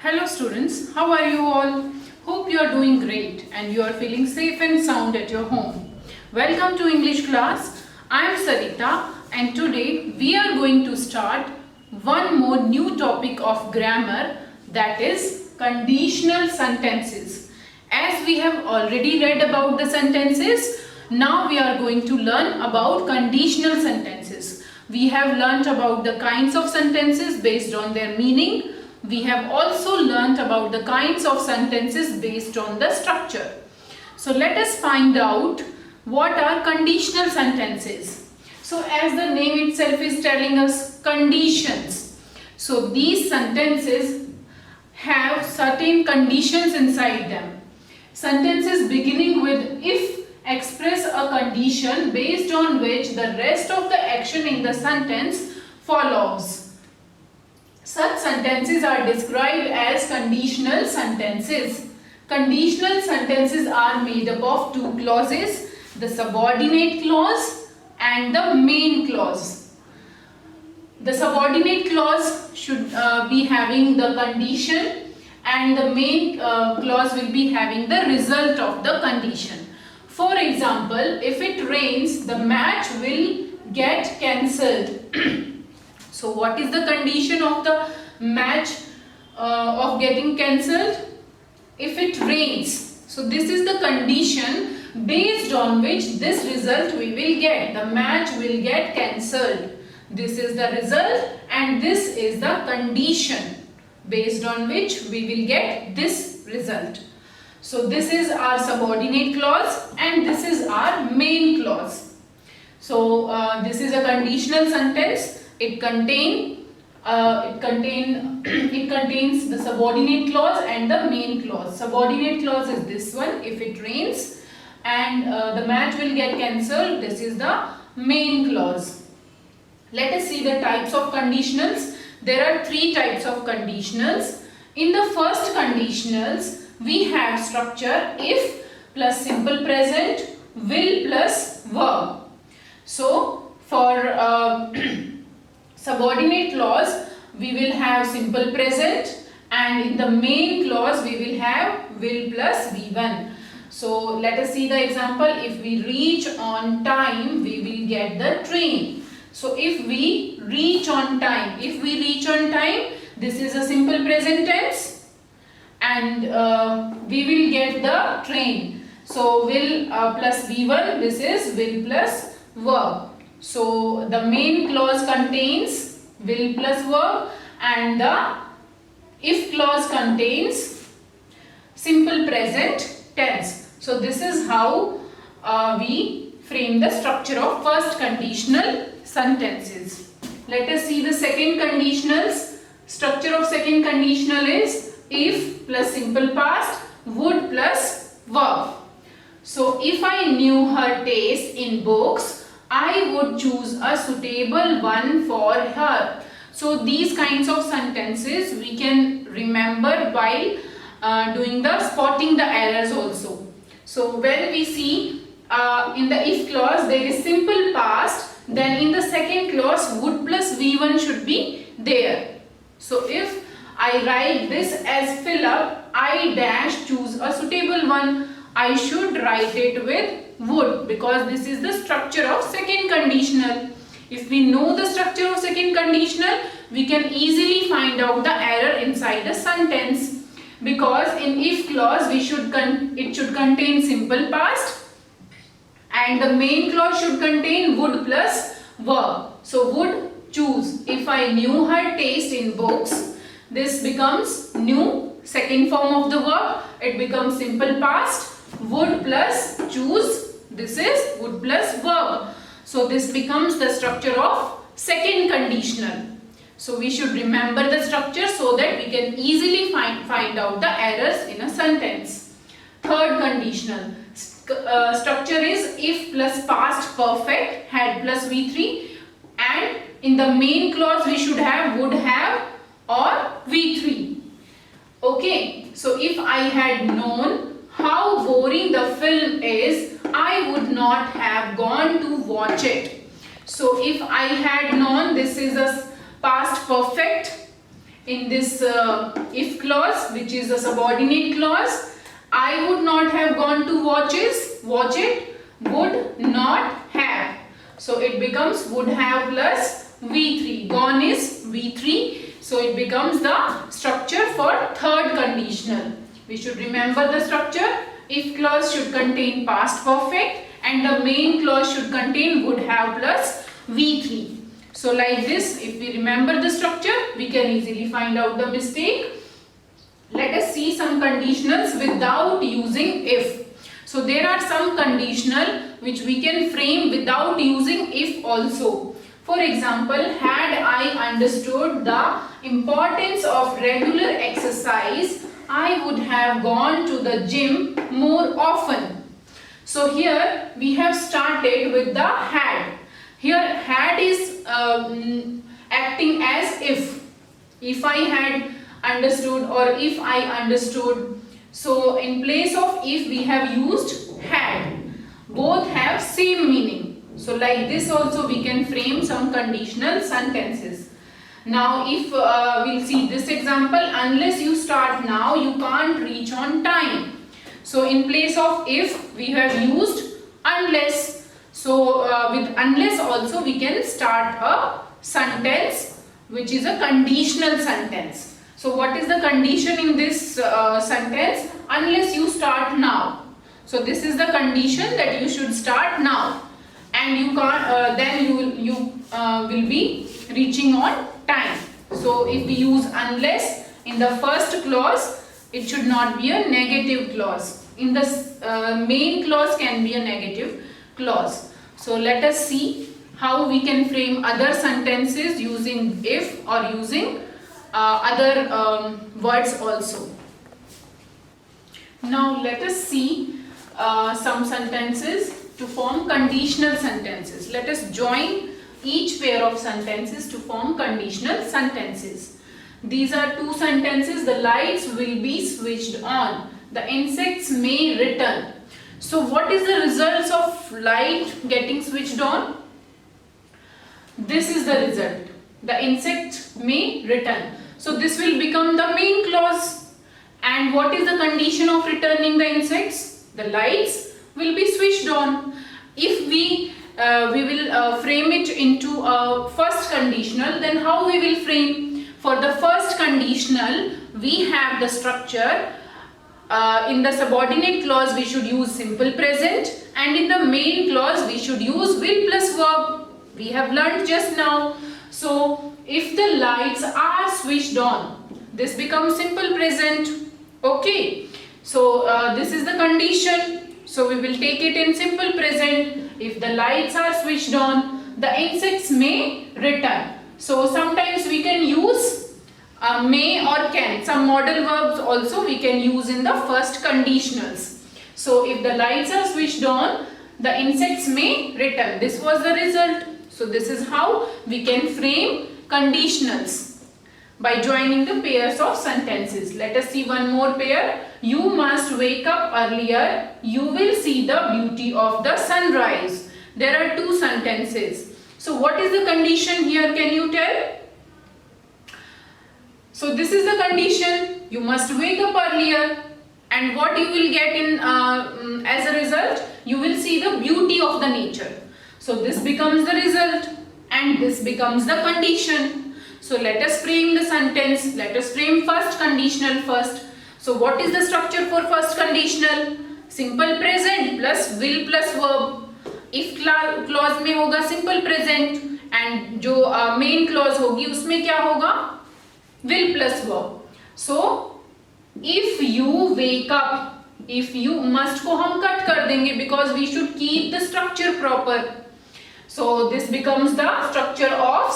Hello students, how are you all? Hope you are doing great and you are feeling safe and sound at your home. Welcome to English class. I am Sarita and today we are going to start one more new topic of grammar, that is conditional sentences. As we have already read about the sentences, now we are going to learn about conditional sentences. We have learnt about the kinds of sentences based on their meaning. We have also learnt about the kinds of sentences based on the structure. So let us find out what are conditional sentences. So as the name itself is telling us, conditions. So these sentences have certain conditions inside them. Sentences beginning with if express a condition based on which the rest of the action in the sentence follows. Such sentences are described as conditional sentences. Conditional sentences are made up of two clauses, the subordinate clause and the main clause. The subordinate clause should be having the condition and the main clause will be having the result of the condition. For example, if it rains, the match will get cancelled. So what is the condition of the match of getting cancelled? If it rains. So this is the condition based on which this result we will get. The match will get cancelled. This is the result and this is the condition based on which we will get this result. So this is our subordinate clause and this is our main clause. So this is a conditional sentence. It contains the subordinate clause and the main clause. Subordinate clause is this one, if it rains, and the match will get cancelled. This is the main clause. Let us see the types of conditionals. There are three types of conditionals. In the first conditionals, we have structure if plus simple present, will plus verb. So for subordinate clause, we will have simple present, and in the main clause we will have will plus V1. So let us see the example. If we reach on time, we will get the train. So if we reach on time, this is a simple present tense and we will get the train. So will plus V1, this is will plus verb. So the main clause contains will plus verb and the if clause contains simple present tense. So this is how we frame the structure of first conditional sentences. Let us see the second conditionals. Structure of second conditional is if plus simple past, would plus verb. So if I knew her taste in books, I would choose a suitable one for her. So these kinds of sentences we can remember while doing the spotting the errors also. So when we see in the if clause there is simple past, then in the second clause would plus V1 should be there. So if I write this as fill up, I dash choose a suitable one, I should write it with would, because this is the structure of second conditional. If we know the structure of second conditional, we can easily find out the error inside a sentence, because in if clause it should contain simple past and the main clause should contain would plus verb. So would choose, if I knew her taste in books, this becomes new second form of the verb, it becomes simple past, would plus choose, this is would plus verb. So this becomes the structure of second conditional. So we should remember the structure so that we can easily find out the errors in a sentence. Third conditional. Structure is if plus past perfect, had plus V3, and in the main clause we should have would have or V3. Okay, so if I had known how boring the film is, I would not have gone to watch it. So if I had known, this is a past perfect in this if clause, which is a subordinate clause, I would not have gone to watch it, would not have. So it becomes would have plus V3. Gone is V3. So it becomes the structure for third conditional. We should remember the structure. If clause should contain past perfect and the main clause should contain would have plus V3. So like this, if we remember the structure, we can easily find out the mistake. Let us see some conditionals without using if. So there are some conditional which we can frame without using if also. For example, had I understood the importance of regular exercise, I would have gone to the gym more often. So here we have started with the had. Here had is acting as if. If I had understood or if I understood. So in place of if we have used had. Both have same meaning. So like this also we can frame some conditional sentences. Now if we'll see this example, unless you start now, you can't reach on time. So in place of if we have used unless. So with unless also we can start a sentence which is a conditional sentence. So what is the condition in this sentence? Unless you start now. So this is the condition that you should start now, and you can't. Then you will be reaching on time. So if we use unless in the first clause, it should not be a negative clause. In the main clause can be a negative clause. So let us see how we can frame other sentences using if or using other words also. Now let us see some sentences to form conditional sentences. Let us join each pair of sentences to form conditional sentences. These are two sentences. The lights will be switched on. The insects may return. So what is the results of light getting switched on? This is the result. The insect may return. So this will become the main clause. And what is the condition of returning the insects? The lights will be switched on. If we will frame it into a first conditional, then how we will frame? For the first conditional, we have the structure. In the subordinate clause, we should use simple present, and in the main clause, we should use will plus verb. We have learned just now. So if the lights are switched on, this becomes simple present. Okay. So this is the condition. So we will take it in simple present. If the lights are switched on, the insects may return. So sometimes we can use may or can. Some modal verbs also we can use in the first conditionals. So if the lights are switched on, the insects may return. This was the result. So this is how we can frame conditionals by joining the pairs of sentences. Let us see one more pair. You must wake up earlier. You will see the beauty of the sunrise. There are two sentences. So what is the condition here? Can you tell? So this is the condition. You must wake up earlier. And what you will get in as a result? You will see the beauty of the nature. So this becomes the result and this becomes the condition. So let us frame the sentence. Let us frame first conditional first. So what is the structure for first conditional? Simple present plus will plus verb. If clause में होगा simple present and जो main clause होगी उसमें क्या होगा? Will plus verb. So if you wake up, if you must को हम cut कर देंगे because we should keep the structure proper. So this becomes the structure of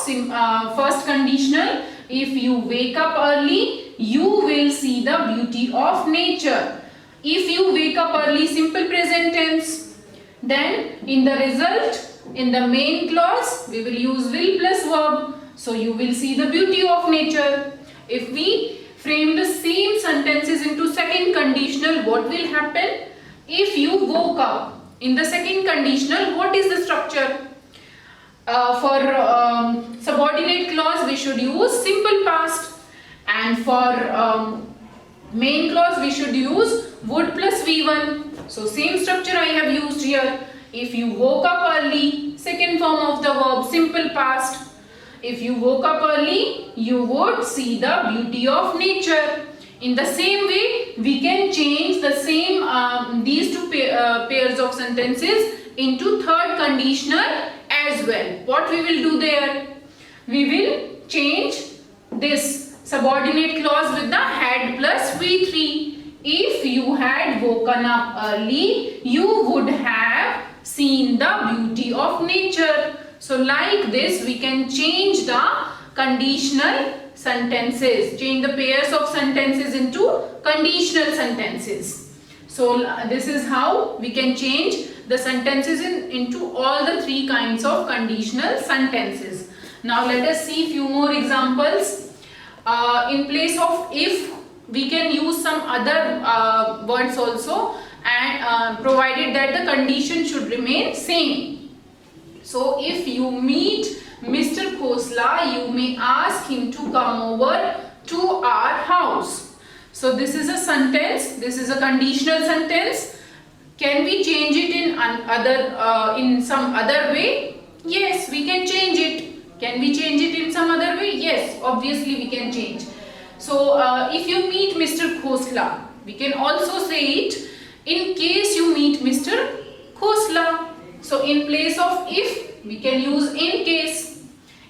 first conditional. If you wake up early, you will see the beauty of nature. If you wake up early, simple present tense. Then in the result, in the main clause, we will use will plus verb. So you will see the beauty of nature. If we frame the same sentences into second conditional, what will happen? If you woke up, in the second conditional, what is the structure? For subordinate clause, we should use simple past. And for main clause we should use would plus V1. So same structure I have used here. If you woke up early, second form of the verb, simple past. If you woke up early, you would see the beauty of nature. In the same way, we can change the same these two pairs of sentences into third conditional as well. What we will do there? We will change this subordinate clause with the had plus V3. If you had woken up early, you would have seen the beauty of nature. So like this, we can change the conditional sentences, change the pairs of sentences into conditional sentences. So this is how we can change the sentences into all the three kinds of conditional sentences. Now let us see few more examples. In place of if, we can use some other words also, and provided that the condition should remain same. So if you meet Mr. Khosla, you may ask him to come over to our house. So this is a sentence, this is a conditional sentence. Can we change it in some other way? Yes, we can change it. Can we change it in some other way? Yes, obviously we can change. So if you meet Mr. Khosla, we can also say it in case you meet Mr. Khosla. So in place of if, we can use in case.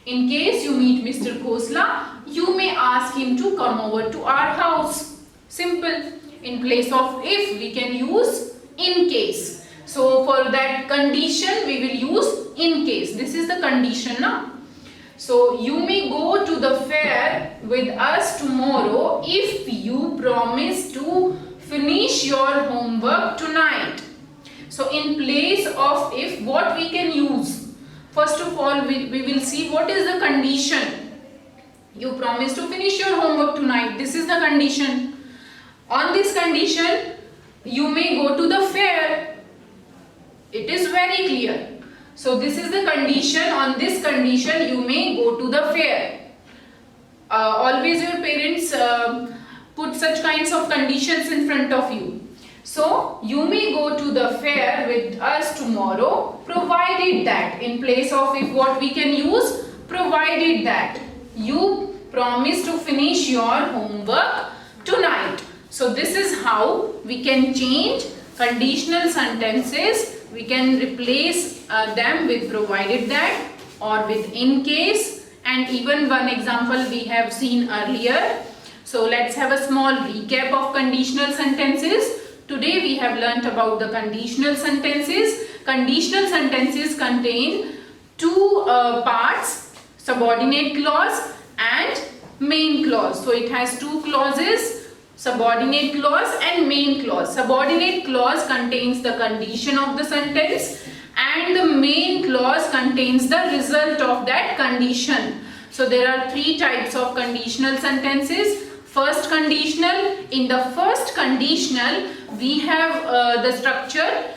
In case you meet Mr. Khosla, you may ask him to come over to our house. Simple. In place of if, we can use in case. So for that condition, we will use in case. This is the condition now. So you may go to the fair with us tomorrow if you promise to finish your homework tonight. So in place of if, what we can use? First of all, we will see what is the condition. You promise to finish your homework tonight. This is the condition. On this condition, you may go to the fair. It is very clear. So this is the condition. On this condition, you may go to the fair. Always your parents put such kinds of conditions in front of you. So you may go to the fair with us tomorrow, provided that, in place of if, what we can use? Provided that you promise to finish your homework tonight. So this is how we can change conditional sentences. We can replace them with provided that or with in case, and even one example we have seen earlier. So let's have a small recap of conditional sentences. Today we have learnt about the conditional sentences. Conditional sentences contain two parts, subordinate clause and main clause. So it has two clauses, subordinate clause and main clause. Subordinate clause contains the condition of the sentence and the main clause contains the result of that condition. So there are three types of conditional sentences. First conditional. In the first conditional, we have the structure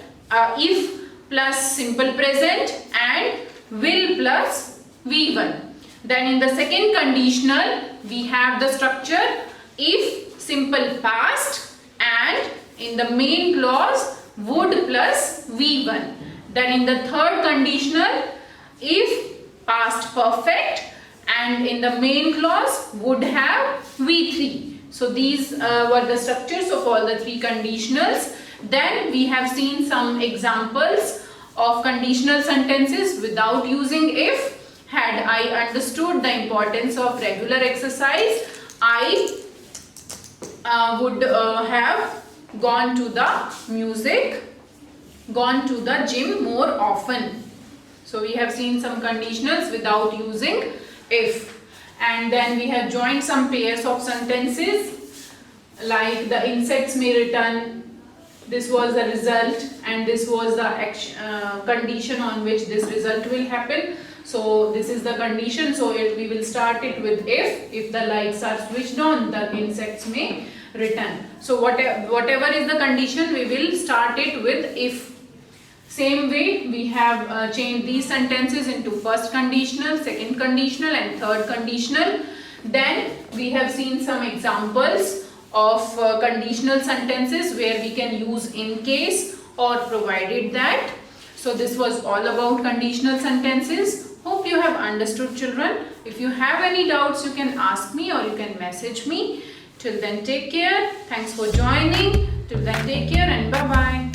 if plus simple present and will plus V1. Then in the second conditional, we have the structure if simple past and in the main clause would plus V1. Then in the third conditional, if past perfect and in the main clause would have V3. So these were the structures of all the three conditionals. Then we have seen some examples of conditional sentences without using if. Had I understood the importance of regular exercise, I would have gone to the music, gone to the gym more often. So we have seen some conditionals without using if. And then we have joined some pairs of sentences like the insects may return, this was the result and this was the condition on which this result will happen. So this is the condition, so we will start it with if the lights are switched on, the insects may return. So whatever is the condition, we will start it with if. Same way, we have changed these sentences into first conditional, second conditional and third conditional. Then we have seen some examples of conditional sentences where we can use in case or provided that. So this was all about conditional sentences. Hope you have understood, children. If you have any doubts, you can ask me or you can message me. Till then, take care. Thanks for joining. Till then, take care and bye-bye.